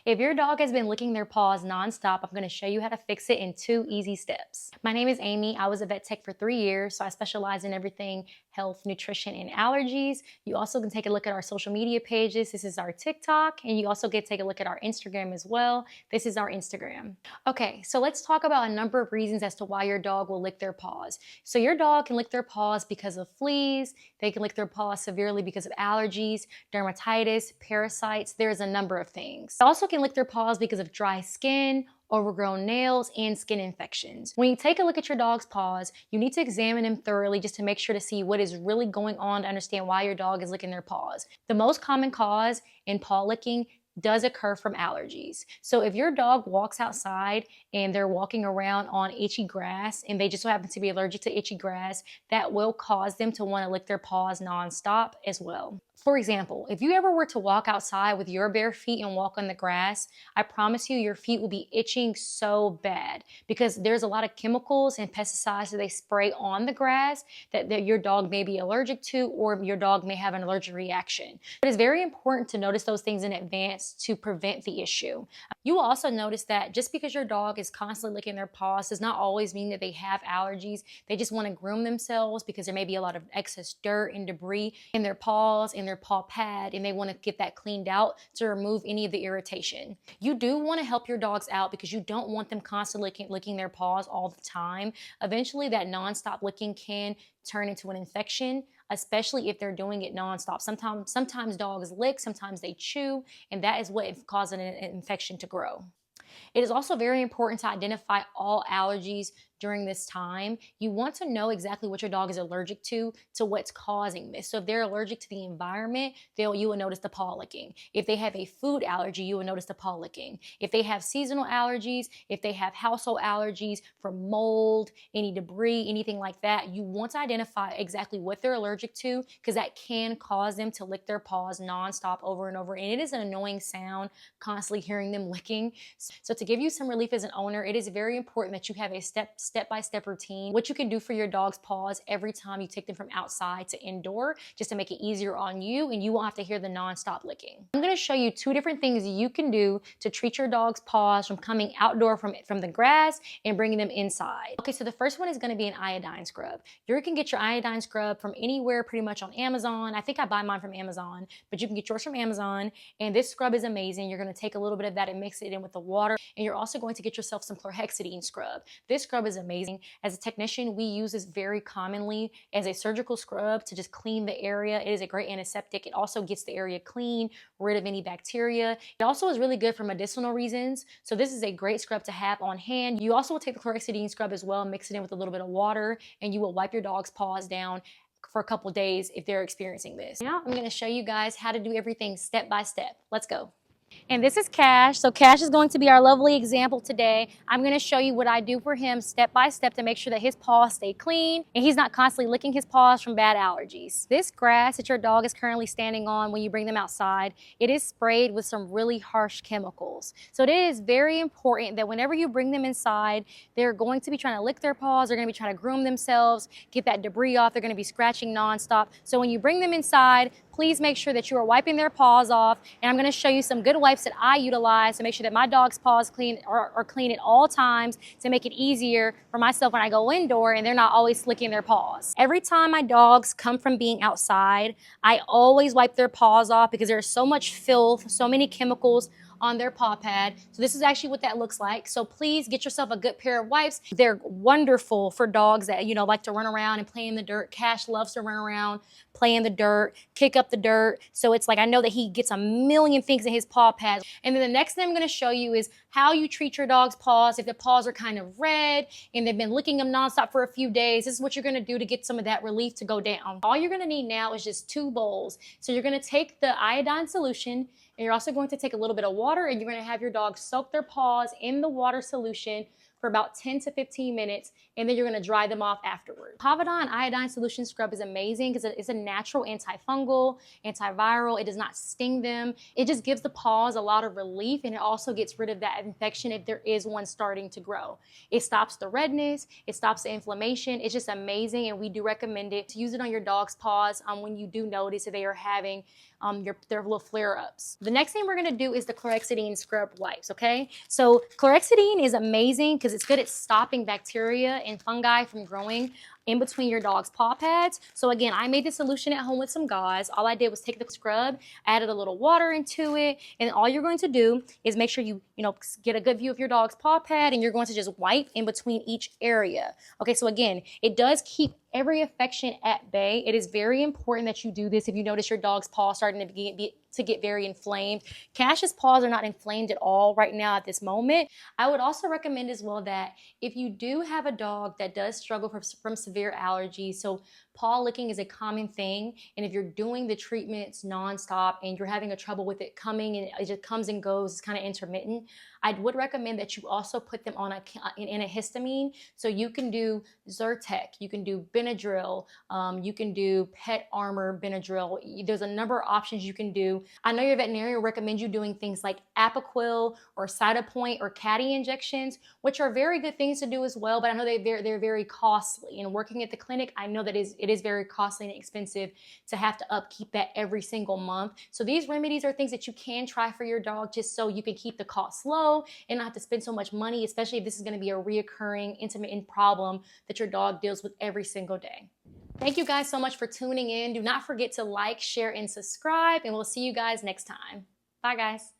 If your dog has been licking their paws nonstop, I'm going to show you how to fix it in 2 easy steps. My name is Amy. I was a vet tech for 3 years, so I specialize in everything health, nutrition, and allergies. You also can take a look at our social media pages. This is our TikTok, and you also get to take a look at our Instagram as well. This is our Instagram. Okay, so let's talk about a number of reasons as to why your dog will lick their paws. So your dog can lick their paws because of fleas. They can lick their paws severely because of allergies, dermatitis, parasites. There's a number of things. They also can lick their paws because of dry skin, overgrown nails, and skin infections. When you take a look at your dog's paws, you need to examine them thoroughly just to make sure to see what is really going on to understand why your dog is licking their paws. The most common cause in paw licking does occur from allergies. So if your dog walks outside and they're walking around on itchy grass and they just so happen to be allergic to itchy grass, that will cause them to want to lick their paws nonstop as well. For example, if you ever were to walk outside with your bare feet and walk on the grass, I promise you your feet will be itching so bad because there's a lot of chemicals and pesticides that they spray on the grass that your dog may be allergic to, or your dog may have an allergic reaction. It is very important to notice those things in advance to prevent the issue. You will also notice that just because your dog is constantly licking their paws does not always mean that they have allergies. They just want to groom themselves because there may be a lot of excess dirt and debris in their paws and their paw pad, and they want to get that cleaned out to remove any of the irritation. You do want to help your dogs out because you don't want them constantly licking their paws all the time. Eventually that nonstop licking can turn into an infection, especially if they're doing it nonstop. Sometimes dogs lick, sometimes they chew, and that is what causes an infection to grow. It is also very important to identify all allergies during this time. You want to know exactly what your dog is allergic to what's causing this. So if they're allergic to the environment, you will notice the paw licking. If they have a food allergy, you will notice the paw licking. If they have seasonal allergies, if they have household allergies from mold, any debris, anything like that, you want to identify exactly what they're allergic to because that can cause them to lick their paws nonstop over and over. And it is an annoying sound constantly hearing them licking. So to give you some relief as an owner, it is very important that you have a step-by-step routine, what you can do for your dog's paws every time you take them from outside to indoor, just to make it easier on you and you won't have to hear the nonstop licking. I'm going to show you 2 different things you can do to treat your dog's paws from coming outdoor from the grass and bringing them inside. Okay, so the first one is going to be an iodine scrub. You can get your iodine scrub from anywhere pretty much on Amazon. I think I buy mine from Amazon, but you can get yours from Amazon, and this scrub is amazing. You're going to take a little bit of that and mix it in with the water, and you're also going to get yourself some chlorhexidine scrub. This scrub is amazing. As a technician, we use this very commonly as a surgical scrub to just clean the area. It is a great antiseptic. It also gets the area clean, rid of any bacteria. It also is really good for medicinal reasons. So this is a great scrub to have on hand. You also will take the chlorhexidine scrub as well, mix it in with a little bit of water, and you will wipe your dog's paws down for a couple days if they're experiencing this. Now I'm going to show you guys how to do everything step by step. Let's go. And this is Cash. So Cash is going to be our lovely example today. I'm going to show you what I do for him step by step to make sure that his paws stay clean and he's not constantly licking his paws from bad allergies. This grass that your dog is currently standing on when you bring them outside, it is sprayed with some really harsh chemicals. So it is very important that whenever you bring them inside, they're going to be trying to lick their paws, they're going to be trying to groom themselves, get that debris off, they're going to be scratching nonstop. So when you bring them inside, please make sure that you are wiping their paws off, and I'm going to show you some good wipes that I utilize to make sure that my dog's paws are clean at all times to make it easier for myself when I go indoor and they're not always licking their paws. Every time my dogs come from being outside, I always wipe their paws off because there's so much filth, so many chemicals on their paw pad. So this is actually what that looks like. So please get yourself a good pair of wipes. They're wonderful for dogs that, like to run around and play in the dirt. Cash loves to run around, play in the dirt, kick up the dirt. So it's like I know that he gets a million things in his paw pads. And then the next thing I'm going to show you is how you treat your dog's paws. If the paws are kind of red and they've been licking them nonstop for a few days, this is what you're going to do to get some of that relief to go down. All you're going to need now is just 2 bowls. So you're going to take the iodine solution, and you're also going to take a little bit of water, and you're going to have your dog soak their paws in the water solution for about 10 to 15 minutes, and then you're gonna dry them off afterward. Povidone iodine solution scrub is amazing because it's a natural antifungal, antiviral. It does not sting them. It just gives the paws a lot of relief, and it also gets rid of that infection if there is one starting to grow. It stops the redness, it stops the inflammation. It's just amazing, and we do recommend it to use it on your dog's paws when you do notice that they are having their little flare-ups. The next thing we're gonna do is the chlorhexidine scrub wipes, okay? So chlorhexidine is amazing because it's good at stopping bacteria and fungi from growing in between your dog's paw pads. So again, I made the solution at home with some gauze. All I did was take the scrub, added a little water into it, and all you're going to do is make sure you get a good view of your dog's paw pad, and you're going to just wipe in between each area. Okay, so again, it does keep every infection at bay. It is very important that you do this if you notice your dog's paw starting to get very inflamed. Cash's paws are not inflamed at all right now at this moment. I would also recommend as well that if you do have a dog that does struggle from severe allergies, so paw licking is a common thing, and if you're doing the treatments nonstop and you're having a trouble with it coming and it just comes and goes, it's kind of intermittent, I would recommend that you also put them on in a histamine. So you can do Zyrtec, you can do Benadryl, you can do Pet Armor Benadryl. There's a number of options you can do. I know your veterinarian will recommend you doing things like Apoquil or Cytopoint or Caddy injections, which are very good things to do as well, but I know they're very costly. And working at the clinic, I know that it is very costly and expensive to have to upkeep that every single month. So these remedies are things that you can try for your dog just so you can keep the costs low and not have to spend so much money, especially if this is going to be a reoccurring intermittent problem that your dog deals with every single day. Thank you guys so much for tuning in. Do not forget to like, share, and subscribe, and we'll see you guys next time. Bye, guys.